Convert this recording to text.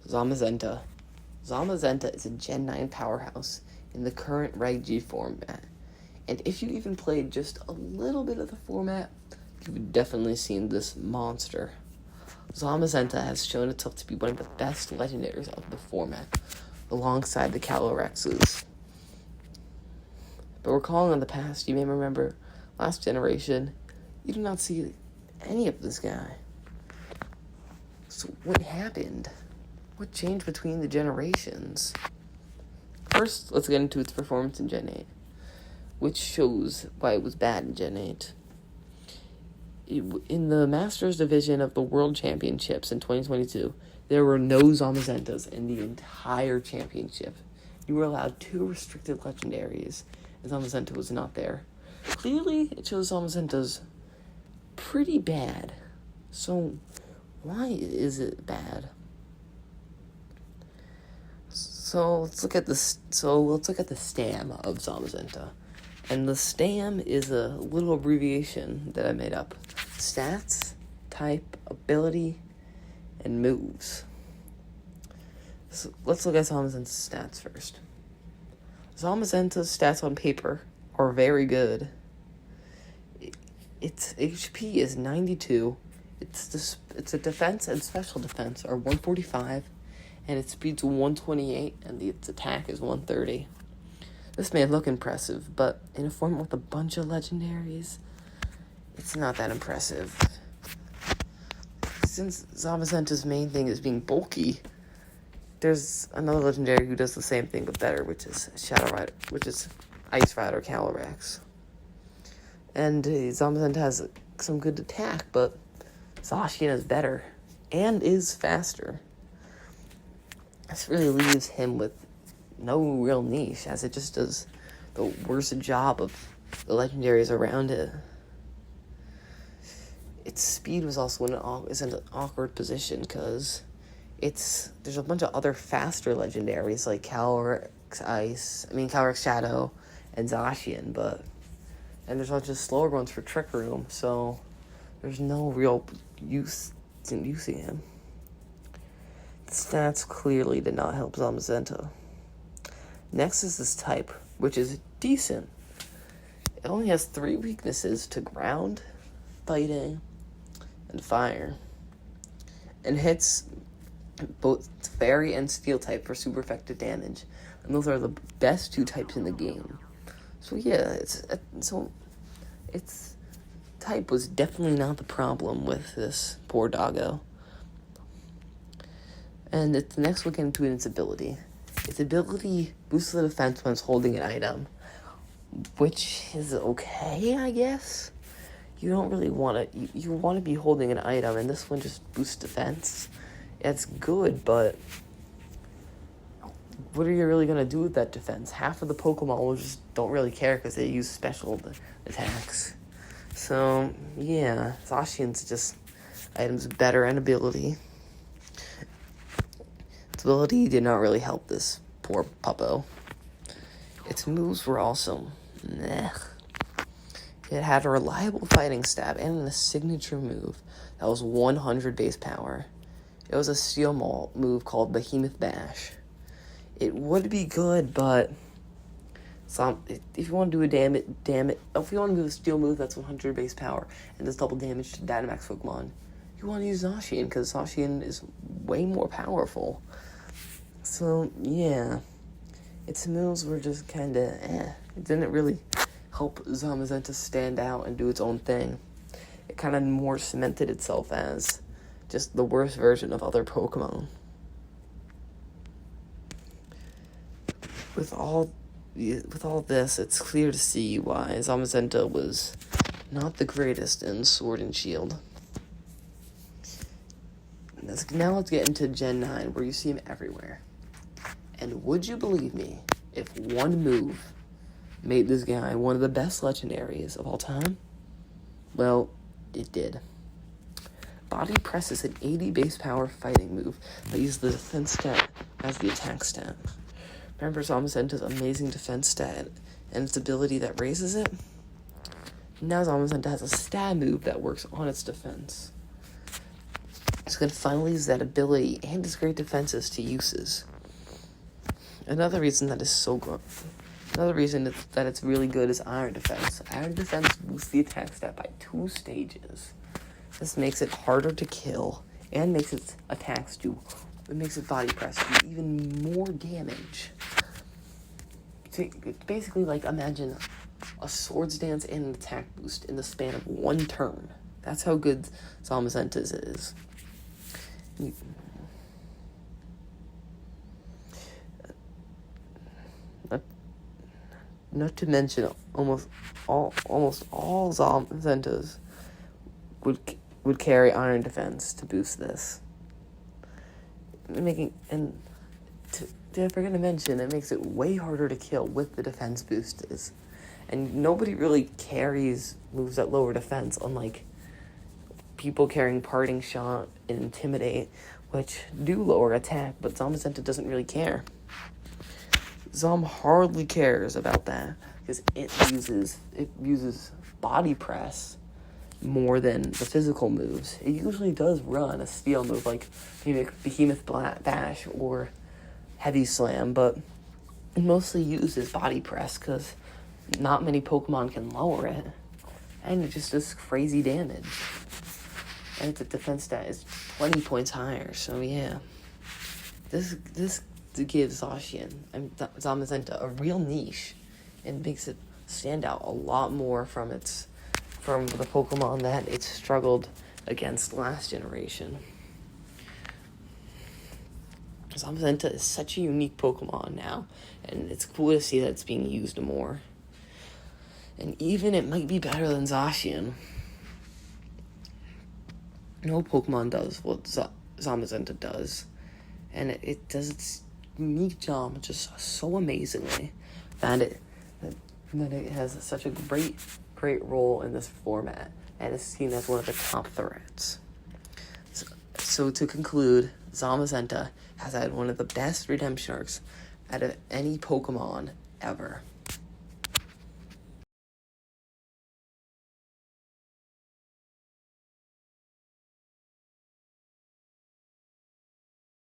Zamazenta. Zamazenta is a Gen 9 powerhouse in the current REG G format. And if you even played just a little bit of the format, you've definitely seen this monster. Zamazenta has shown itself to be one of the best legendaries of the format, alongside the Calorexes. But recalling on the past, you may remember last generation, you do not see any of this guy. So what happened? What changed between the generations? First, let's get into its performance in Gen 8, which shows why it was bad in Gen 8. In the Masters Division of the World Championships in 2022, there were no Zamazentas in the entire championship. You were allowed 2 restricted legendaries, and Zamazenta was not there. Clearly, it shows Zamazenta's pretty bad. So, why is it bad? So let's look at the stam of Zamazenta. And the stam is a little abbreviation that I made up. Stats, type, ability, and moves. So let's look at Zamazenta's stats first. Zamazenta's stats on paper are very good. Its HP is 92. Its a defense and special defense are 145, and its speed's 128, and its attack is 130. This may look impressive, but in a format with a bunch of legendaries, it's not that impressive. Since Zamazenta's main thing is being bulky, there's another legendary who does the same thing but better, which is Ice Rider Calyrex. And Zamazenta has some good attack, but Zacian is better and is faster. This really leaves him with no real niche, as it just does the worst job of the legendaries around it. Its speed was also in an awkward position, because there's a bunch of other faster legendaries like Calyrex Shadow and Zacian, and there's a bunch of slower ones for Trick Room, so there's no real use in using him. The stats clearly did not help Zamazenta. Next is this type, which is decent. It only has 3 weaknesses to ground, fighting, and fire, and hits both fairy and steel type for super effective damage, and those are the best 2 types in the game. So yeah, its type was definitely not the problem with this poor doggo. And next we'll get into its ability. Its ability boosts the defense when it's holding an item, which is okay, I guess. You don't really want to... You want to be holding an item, and this one just boosts defense. It's good, but what are you really going to do with that defense? Half of the Pokemon just don't really care because they use special attacks. So, yeah, Zacian's just items better and ability. Its ability did not really help this poor puppo. Its moves were also meh. It had a reliable fighting stab and a signature move that was 100 base power. It was a steel move called Behemoth Bash. It would be good, but if you want to do if you want to do a steel move that's 100 base power and does double damage to Dynamax Pokemon, you want to use Zacian, because Zacian is way more powerful. So, yeah. Its moves were just kind of It didn't really help Zamazenta stand out and do its own thing. It kind of more cemented itself as just the worst version of other Pokemon. With all this, it's clear to see why Zamazenta was not the greatest in Sword and Shield. Now let's get into Gen 9, where you see him everywhere. And would you believe me, if one move made this guy one of the best legendaries of all time? Well, it did. Body Press is an 80 base power fighting move that uses the defense stat as the attack stat. Remember Zamazenta's amazing defense stat and its ability that raises it? Now Zamazenta has a stab move that works on its defense. It's going to finally use that ability and its great defenses to uses. Another reason that is so good. Another reason that it's really good is Iron Defense. Iron Defense boosts the attack stat by 2 stages. This makes it harder to kill and makes its attacks do. It makes its body press do even more damage. It's basically like imagine a swords dance and an attack boost in the span of 1 turn. That's how good Zamazentas is. Not to mention, almost all Zamazentas would carry Iron Defense to boost this. I forgot to mention, it makes it way harder to kill with the defense boosters. And nobody really carries moves that lower defense, unlike people carrying Parting Shot and Intimidate, which do lower attack, but Zamazenta doesn't really care. Zom hardly cares about that, because it uses body press more than the physical moves. It usually does run a steel move like Behemoth Bash or Heavy Slam, but it mostly uses body press because not many Pokemon can lower it, and it just does crazy damage. And its defense stat is 20 points higher, so yeah. This gives Zamazenta a real niche and makes it stand out a lot more from the Pokemon that it struggled against last generation. Zamazenta is such a unique Pokemon now, and it's cool to see that it's being used more. And even it might be better than Zacian. No Pokemon does what Zamazenta does, and it does its unique job just so amazingly that it has such a great role in this format, and is seen as one of the top threats. So to conclude, Zamazenta has had one of the best redemption arcs out of any Pokemon ever.